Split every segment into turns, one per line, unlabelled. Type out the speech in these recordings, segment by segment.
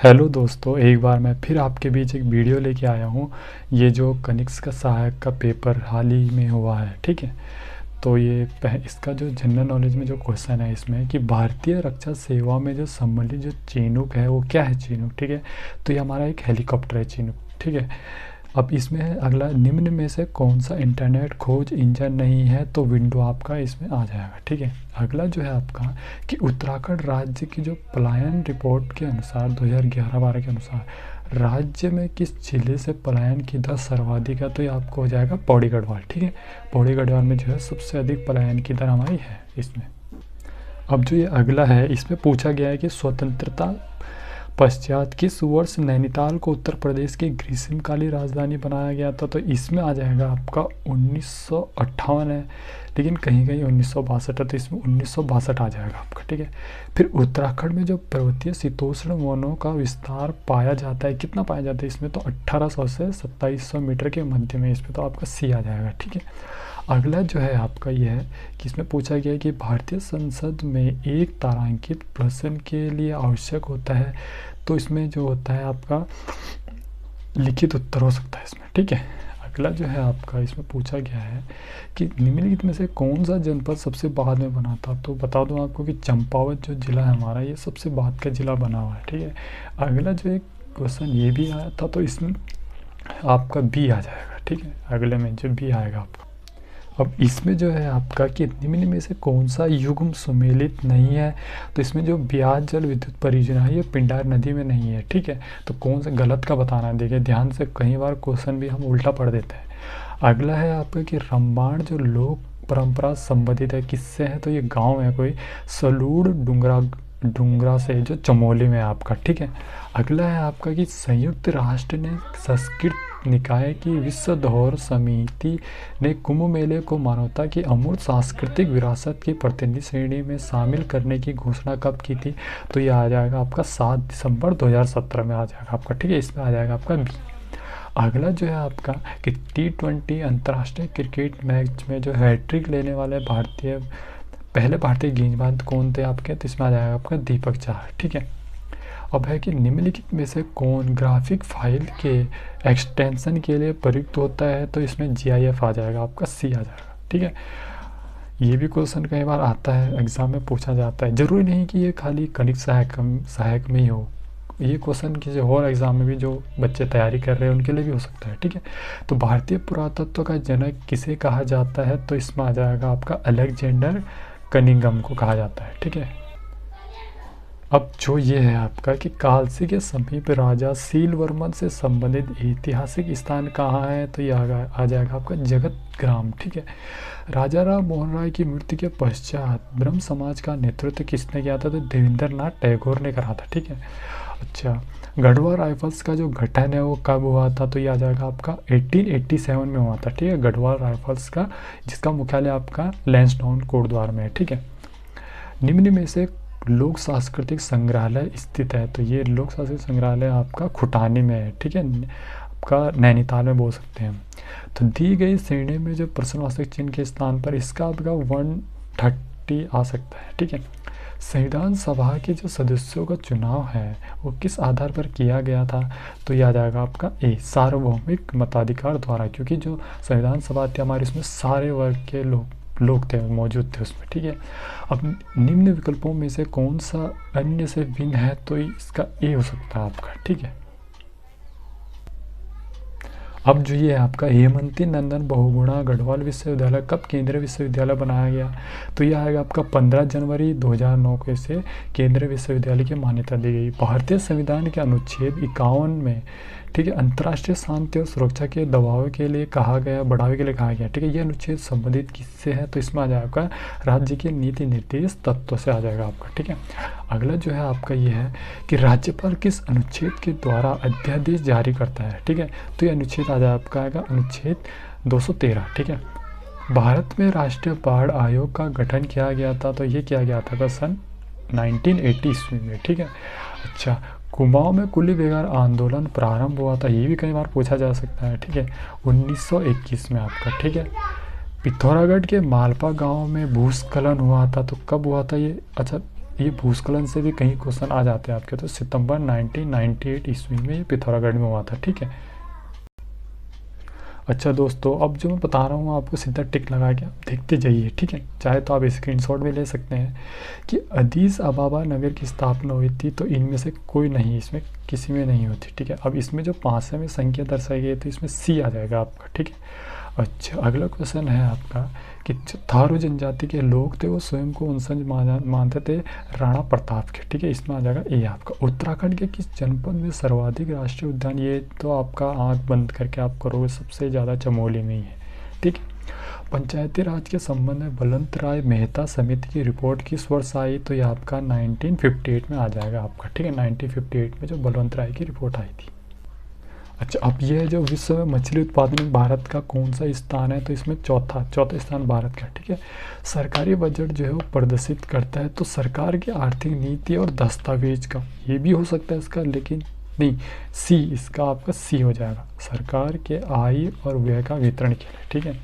Hello दोस्तों, एक बार मैं फिर आपके बीच एक वीडियो लेके आया हूँ। ये जो कनिष्क का सहायक का पेपर हाल ही में हुआ है, ठीक है। तो ये इसका जो जनरल नॉलेज में जो क्वेश्चन है इसमें कि भारतीय रक्षा सेवा में जो सम्मिलित जो चिनूक है वो क्या है चिनूक, ठीक है। तो ये हमारा एक हेलीकॉप्टर है चिनूक, ठीक है। अब इसमें है अगला, निम्न में से कौन सा इंटरनेट खोज इंजन नहीं है, तो विंडो आपका इसमें आ जाएगा, ठीक है। अगला जो है आपका कि उत्तराखंड राज्य की जो पलायन रिपोर्ट के अनुसार 2011-12 के अनुसार राज्य में किस जिले से पलायन की दर सर्वाधिक है, तो ये आपको हो जाएगा पौड़ी गढ़वाल, ठीक है। पौड़ी गढ़वाल में जो है सबसे अधिक पलायन की दर हमारी है इसमें। अब जो ये अगला है इसमें पूछा गया है कि स्वतंत्रता पश्चात किस वर्ष नैनीताल को उत्तर प्रदेश की ग्रीष्मकालीन राजधानी बनाया गया था, तो इसमें आ जाएगा आपका 1958 है, लेकिन कहीं कहीं 1962 है, तो इसमें 1962 आ जाएगा आपका, ठीक है। फिर उत्तराखंड में जो पर्वतीय शीतोष्ण वनों का विस्तार पाया जाता है, कितना पाया जाता है इसमें, तो 1800 से 2700 मीटर के मध्य में, इसमें तो आपका सी आ जाएगा, ठीक है। अगला जो है आपका ये है कि इसमें पूछा गया है कि भारतीय संसद में एक तारांकित प्रश्न के लिए आवश्यक होता है, तो इसमें जो होता है आपका लिखित उत्तर हो सकता है इसमें, ठीक है। अगला जो है आपका इसमें पूछा गया है कि निम्नलिखित में से कौन सा जनपद सबसे बाद में बना था, तो बता दूं आपको कि चंपावत जो जिला है हमारा ये सबसे बाद का जिला बना हुआ है, ठीक है। अगला जो एक क्वेश्चन ये भी आया था, तो इसमें आपका बी आ जाएगा, ठीक है। अगले में जो बी आएगा आपका। अब इसमें जो है आपका कि निम्न में से कौन सा युग्म सुमेलित नहीं है, तो इसमें जो ब्यास जल विद्युत परियोजना है ये पिंडार नदी में नहीं है, ठीक है। तो कौन सा गलत का बताना है, देखिए ध्यान से, कई बार क्वेश्चन भी हम उल्टा पढ़ देते हैं। अगला है आपका कि रामबाण जो लोक परंपरा संबंधित है किससे है, तो ये गाँव है कोई सलूड़ डुंगरा से जो चमोली में है आपका, ठीक है। अगला है आपका कि संयुक्त राष्ट्र ने संस्कृत निकाय की विश्व धरोहर समिति ने कुंभ मेले को मानवता की अमूर्त सांस्कृतिक विरासत की प्रतिनिधि श्रेणी में शामिल करने की घोषणा कब की थी, तो ये आ जाएगा आपका 7 दिसंबर 2017 में आ जाएगा आपका, ठीक है। इसमें आ जाएगा आपका बी। अगला जो है आपका कि T20 अंतर्राष्ट्रीय क्रिकेट मैच में जो हैट्रिक लेने वाले पहले भारतीय गेंदबाज कौन थे आपके, तो इसमें आ जाएगा आपका दीपक चाहर, ठीक है। अब है कि निम्नलिखित में से कौन ग्राफिक फाइल के एक्सटेंशन के लिए प्रयुक्त होता है, तो इसमें GIF आ जाएगा आपका, सी आ जाएगा, ठीक है। ये भी क्वेश्चन कई बार आता है, एग्जाम में पूछा जाता है। जरूरी नहीं कि ये खाली कनिष्क सहायक में ही हो, ये क्वेश्चन किसी और एग्जाम में भी जो बच्चे तैयारी कर रहे हैं उनके लिए भी हो सकता है, ठीक है। तो भारतीय पुरातत्व का जनक किसे कहा जाता है, तो इसमें आ जाएगा आपका अलेक्जेंडर कनिंघम को कहा जाता है, ठीक है। अब जो ये है आपका कि कालसी के समीप राजा सीलवर्मन से संबंधित ऐतिहासिक स्थान कहाँ है, तो ये आ जाएगा आपका जगत ग्राम, ठीक है। राजा राम मोहन राय की मृत्यु के पश्चात ब्रह्म समाज का नेतृत्व किसने किया था, तो देवेंद्र नाथ टैगोर ने करा था, ठीक है। अच्छा, गढ़वा राइफल्स का जो गठन है वो कब हुआ था, तो ये आ जाएगा आपका 1887 में हुआ था, ठीक है। गढ़वा राइफल्स का, जिसका मुख्यालय आपका लैंसडाउन कोटद्वार में है, ठीक है। निम्न में से लोक सांस्कृतिक संग्रहालय स्थित है, तो ये लोक सांस्कृतिक संग्रहालय आपका खुटानी में है, ठीक है, आपका नैनीताल में बोल सकते हैं। तो दी गई श्रेणी में जो प्रश्नवाचक चिन्ह के स्थान पर इसका आपका 130 आ सकता है, ठीक है। संविधान सभा के जो सदस्यों का चुनाव है वो किस आधार पर किया गया था, तो यह आ जाएगा आपका ए, सार्वभौमिक मताधिकार द्वारा, क्योंकि जो संविधान सभा थी हमारे इसमें सारे वर्ग के लोग थे, मौजूद थे उसमें, ठीक है। अब निम्न विकल्पों में से कौन सा अन्य से भिन्न है, तो इसका ए हो सकता है आपका, ठीक है। अब जो ये आपका हेमंती नंदन बहुगुणा गढ़वाल विश्वविद्यालय कब केंद्रीय विश्वविद्यालय बनाया गया, तो यह आएगा आपका 15 जनवरी 2009 को इसे केंद्रीय विश्वविद्यालय की मान्यता दी गई। भारतीय संविधान के अनुच्छेद 51 में, ठीक है, अंतर्राष्ट्रीय शांति और सुरक्षा के बढ़ावे के लिए कहा गया, ठीक है। ये अनुच्छेद संबंधित किससे है, तो इसमें आ जाएगा आपका राज्य के नीति निर्देश तत्व से आ जाएगा आपका, ठीक है। अगला जो है आपका ये है कि राज्यपाल किस अनुच्छेद के द्वारा अध्यादेश जारी करता है, ठीक है। तो ये अनुच्छेद आ जाएगा आपका आएगा अनुच्छेद 213, ठीक है। भारत में राष्ट्रीय बाढ़ आयोग का गठन किया गया था, तो ये किया गया था सन 1980 ईस्वी में, ठीक है। अच्छा, कुमाऊं में कुली बेगार आंदोलन प्रारंभ हुआ था, ये भी कई बार पूछा जा सकता है, ठीक है, 1921 में आपका, ठीक है। पिथौरागढ़ के मालपा गांव में भूस्खलन हुआ था, तो कब हुआ था ये, अच्छा ये भूस्खलन से भी कई क्वेश्चन आ जाते हैं आपके। तो सितंबर 1998 ईस्वी में ये पिथौरागढ़ में हुआ था, ठीक है। अच्छा दोस्तों, अब जो मैं बता रहा हूँ आपको सीधा टिक लगा के आप देखते जाइए, ठीक है। चाहे तो आप स्क्रीनशॉट भी ले सकते हैं कि अदीस अबाबा नगर की स्थापना हुई थी, तो इनमें से कोई नहीं, इसमें किसी में नहीं होती, ठीक है। अब इसमें जो 500 संख्या दर्शाई गई तो इसमें सी आ जाएगा आपका, ठीक है। अच्छा, अगला क्वेश्चन है आपका कि जो थारू जनजाति के लोग थे वो स्वयं को वंशज मानते थे राणा प्रताप के, ठीक है। इसमें आ जाएगा ए आपका। उत्तराखंड के किस जनपद में सर्वाधिक राष्ट्रीय उद्यान, ये तो आपका आंख बंद करके आप करोगे, सबसे ज़्यादा चमोली में ही है, ठीक है। पंचायती राज के संबंध में बलवंत राय मेहता समिति की रिपोर्ट किस वर्ष आई, तो ये आपका 1958 में आ जाएगा आपका, ठीक है। 1958 में जो बलवंत राय की रिपोर्ट आई थी। अच्छा, अब ये जो विश्व में मछली उत्पादन में भारत का कौन सा स्थान है, तो इसमें चौथा स्थान भारत का, ठीक है। सरकारी बजट जो है वो प्रदर्शित करता है, तो सरकार की आर्थिक नीति और दस्तावेज का, ये भी हो सकता है इसका, लेकिन नहीं, सी इसका आपका सी हो जाएगा, सरकार के आय और व्यय का वितरण के लिए, ठीक है।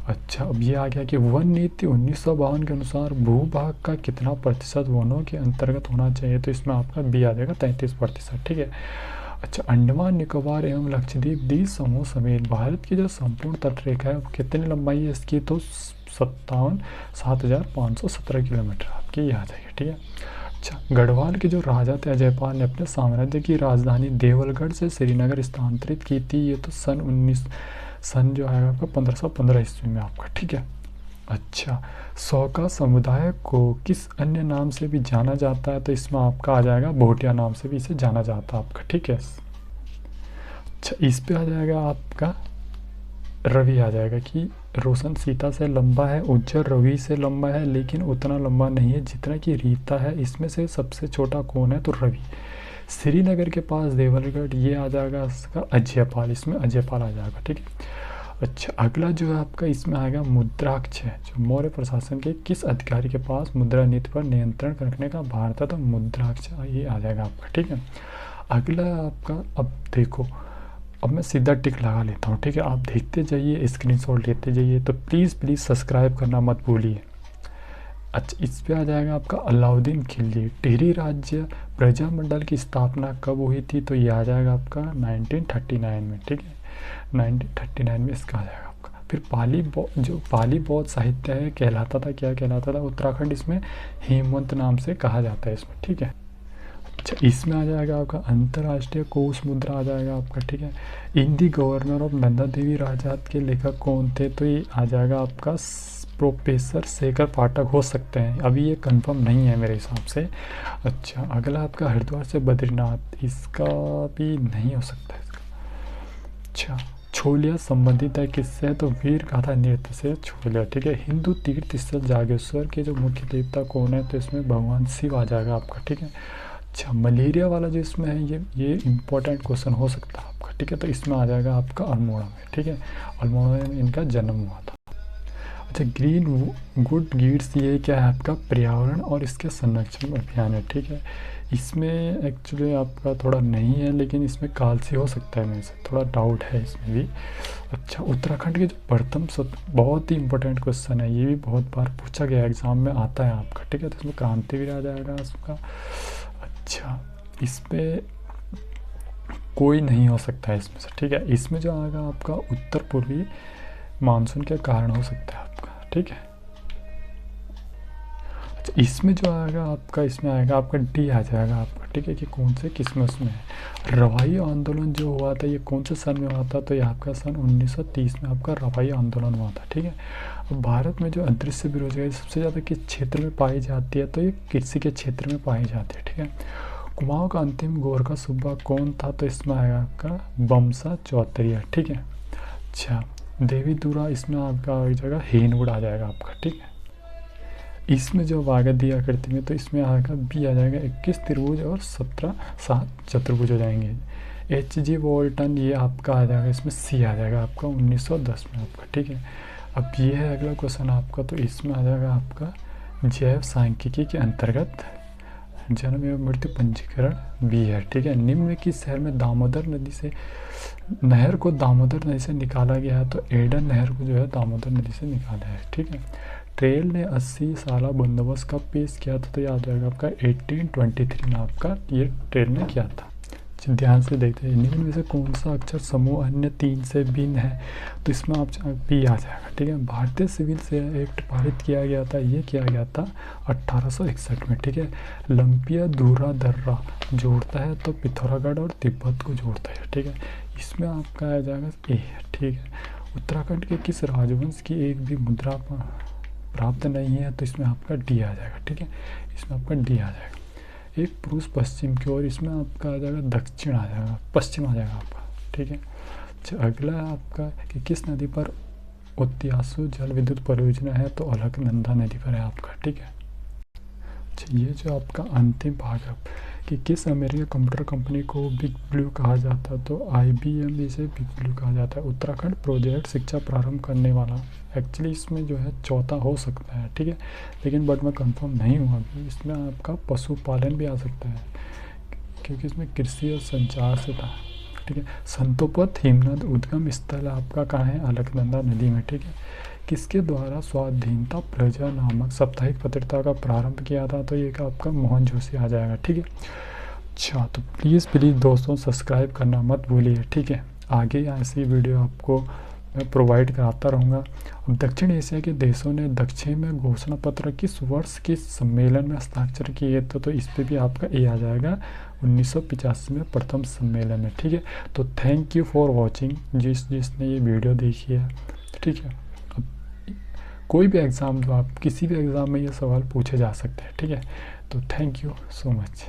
अच्छा, अब ये आ गया कि वन नीति 1952 के अनुसार भूभाग का कितना प्रतिशत वनों के अंतर्गत होना चाहिए, तो इसमें आपका बी आ जाएगा 33%, ठीक है। अच्छा, अंडमान निकोबार एवं लक्षद्वीप द्वीप समूह समेत भारत की जो संपूर्ण तटरेखा है कितनी लंबाई है इसकी, तो 7,517 किलोमीटर आपकी ये आ जाएगी, ठीक है। अच्छा, गढ़वाल के जो राजा थे अजयपाल ने अपने साम्राज्य की राजधानी देवलगढ़ से श्रीनगर स्थानांतरित की थी, ये तो सन जो है आपका 1515 ईस्वी में आपका, ठीक है। अच्छा, सौका समुदाय को किस अन्य नाम से भी जाना जाता है, तो इसमें आपका आ जाएगा भोटिया नाम से भी इसे जाना जाता है आपका, ठीक है। अच्छा, इस पे आ जाएगा आपका रवि आ जाएगा कि रोशन सीता से लंबा है, उज्जर रवि से लंबा है, लेकिन उतना लंबा नहीं है जितना कि रीता है। इसमें से सबसे छोटा कौन है, तो रवि। श्रीनगर के पास देवलगढ़, ये आ जाएगा इसका अजयपाल, इसमें अजयपाल आ जाएगा, ठीक है। अच्छा, अगला जो है आपका इसमें आएगा मुद्राक्ष है, जो मौर्य प्रशासन के किस अधिकारी के पास मुद्रा नीति पर नियंत्रण रखने का भार था, तो मुद्राक्ष ये आ जाएगा आपका, ठीक है। अगला आपका, अब देखो, अब मैं सीधा टिक लगा लेता हूँ, ठीक है। आप देखते जाइए, स्क्रीनशॉट लेते जाइए, तो प्लीज़ सब्सक्राइब करना मत भूलिए। अच्छा, इस पे आ जाएगा आपका अलाउद्दीन खिलजी। टिहरी राज्य प्रजामंडल की स्थापना कब हुई थी, तो ये आ जाएगा आपका 1939 में, ठीक है। 1939 में इसका आ जाएगा आपका। फिर पाली बौद्ध साहित्य है कहलाता था, क्या कहलाता था, उत्तराखंड इसमें हेमवंत नाम से कहा जाता है इसमें, ठीक है। अच्छा, इसमें आ जाएगा आपका अंतर्राष्ट्रीय कोष मुद्रा आ जाएगा आपका, ठीक है। इन दी गवर्नर ऑफ नंदा देवी राजात के लेखक कौन थे, तो ये आ जाएगा आपका प्रोफेसर शेखर पाठक हो सकते हैं, अभी ये कंफर्म नहीं है मेरे हिसाब से। अच्छा, अगला आपका हरिद्वार से बद्रीनाथ, इसका भी नहीं हो सकता इसका। अच्छा, छोलिया संबंधित है किससे, तो वीर गाथा नृत्य से छोलिया, ठीक है। हिंदू तीर्थ स्थल जागेश्वर के जो मुख्य देवता कौन है, तो इसमें भगवान शिव आ जाएगा आपका, ठीक है। अच्छा, मलेरिया वाला जो इसमें है ये इम्पोर्टेंट क्वेश्चन हो सकता है आपका, ठीक है। तो इसमें आ जाएगा आपका अल्मोड़ा में, ठीक है। अल्मोड़ा में इनका जन्म हुआ था। अच्छा, ग्रीन गुड गिड्स, ये क्या है आपका पर्यावरण और इसके संरक्षण अभियान है, ठीक है। इसमें एक्चुअली आपका थोड़ा नहीं है, लेकिन इसमें कालसी हो सकता है, मेरे से थोड़ा डाउट है इसमें भी। अच्छा, उत्तराखंड के जो प्रथम बहुत ही इंपॉर्टेंट क्वेश्चन है, ये भी बहुत बार पूछा गया एग्जाम में आता है आपका, ठीक है। तो इसमें क्रांतिवीर आ जाएगा इसका। अच्छा, इस पे कोई नहीं हो सकता है इसमें से, ठीक है। इसमें जो आएगा आपका उत्तर पूर्वी मानसून के कारण हो सकता है आपका, ठीक है। अच्छा, इसमें जो आएगा आपका, इसमें आएगा आपका डी आ जाएगा आपका, ठीक है, कि कौन से किस्म उसमें है। रवाई आंदोलन जो हुआ था ये कौन से सन में हुआ था, तो ये आपका सन 1930 में आपका रवाई आंदोलन हुआ था, ठीक है। अब भारत में जो अदृश्य बेरोजगारी सबसे ज़्यादा किस क्षेत्र में पाई जाती है, तो ये कृषि के क्षेत्र में पाई जाती है, ठीक है। कुमाऊं का अंतिम गोरखा सूबा कौन था, तो इसमें आएगा आपका बमसा चौतरिया, ठीक है। अच्छा, देवी दुरा, इसमें आपका आ जाएगा हेनवुड आ जाएगा आपका, ठीक है। इसमें जो आगे दिया आकृति में, तो इसमें आएगा बी आ जाएगा 21 त्रिभुज और 17 7 चतुर्भुज हो जाएंगे। H.G. वॉल्टन, ये आपका आ जाएगा, इसमें सी आ जाएगा आपका 1910 में आपका, ठीक है। अब ये है अगला क्वेश्चन आपका, तो इसमें आ जाएगा आपका जैव सांख्यिकी के अंतर्गत जन्म एवं मृत्यु पंजीकरण भी है, ठीक है। निम्न में किस शहर में दामोदर नदी से नहर को दामोदर नदी से निकाला गया है, तो एडन नहर को जो है दामोदर नदी से निकाला है, ठीक है। ट्रेल ने 80 साला बंदोबस्त कब पेश किया था, तो याद रहेगा आपका 1823 में आपका ये ट्रेल ने किया था। ध्यान से देखते हैं, निम्न में से कौन सा अक्षर समूह अन्य 3 से भिन्न है, तो इसमें आप पी आ जाएगा, ठीक है। भारतीय सिविल सेवा एक्ट पारित किया गया था, ये किया गया था 1861 में, ठीक है। लंपिया धूरा दर्रा जोड़ता है तो पिथौरागढ़ और तिब्बत को जोड़ता है, ठीक है। इसमें आपका आ जाएगा ए, ठीक है। उत्तराखंड के किस राजवंश की एक भी मुद्रा प्राप्त नहीं है, तो इसमें आपका डी आ जाएगा, ठीक है। इसमें आपका डी आ जाएगा। एक पुरुष पश्चिम की ओर, इसमें आपका आ जाएगा दक्षिण आ जाएगा, पश्चिम आ जाएगा आपका, ठीक है। अच्छा, अगला है आपका कि किस नदी पर ओत्यासु जल विद्युत परियोजना है, तो अलकनंदा नदी पर है आपका, ठीक है। अच्छा, ये जो आपका अंतिम भाग है कि किस अमेरिकी कंप्यूटर कंपनी को बिग ब्लू कहा जाता है, तो IBM इसे बिग ब्लू कहा जाता है। उत्तराखंड प्रोजेक्ट शिक्षा प्रारंभ करने वाला, एक्चुअली इसमें जो है चौथा हो सकता है, ठीक है, लेकिन बट मैं कंफर्म नहीं हूँ अभी। इसमें आपका पशुपालन भी आ सकता है, क्योंकि इसमें कृषि और संचार से था, ठीक है। संतोपथ हिमनद उद्गम स्थल आपका कहाँ है, अलकनंदा नदी में, ठीक है। किसके द्वारा स्वाधीनता प्रजा नामक साप्ताहिक पत्रिका का प्रारंभ किया था, तो ये आपका मोहन जोशी आ जाएगा, ठीक है। अच्छा, तो प्लीज़ दोस्तों सब्सक्राइब करना मत भूलिए, ठीक है। आगे ऐसी वीडियो आपको मैं प्रोवाइड कराता रहूँगा। अब दक्षिण एशिया के देशों ने दक्षिण में घोषणा पत्र किस वर्ष के सम्मेलन में हस्ताक्षर किए, तो इस पे भी आपका ए आ जाएगा 1985 में प्रथम सम्मेलन में, ठीक है। तो थैंक यू फॉर वॉचिंग, जिसने ये वीडियो देखी है, ठीक है। अब कोई भी एग्ज़ाम, जो आप किसी भी एग्ज़ाम में ये सवाल पूछे जा सकते हैं, ठीक है। तो थैंक यू सो मच।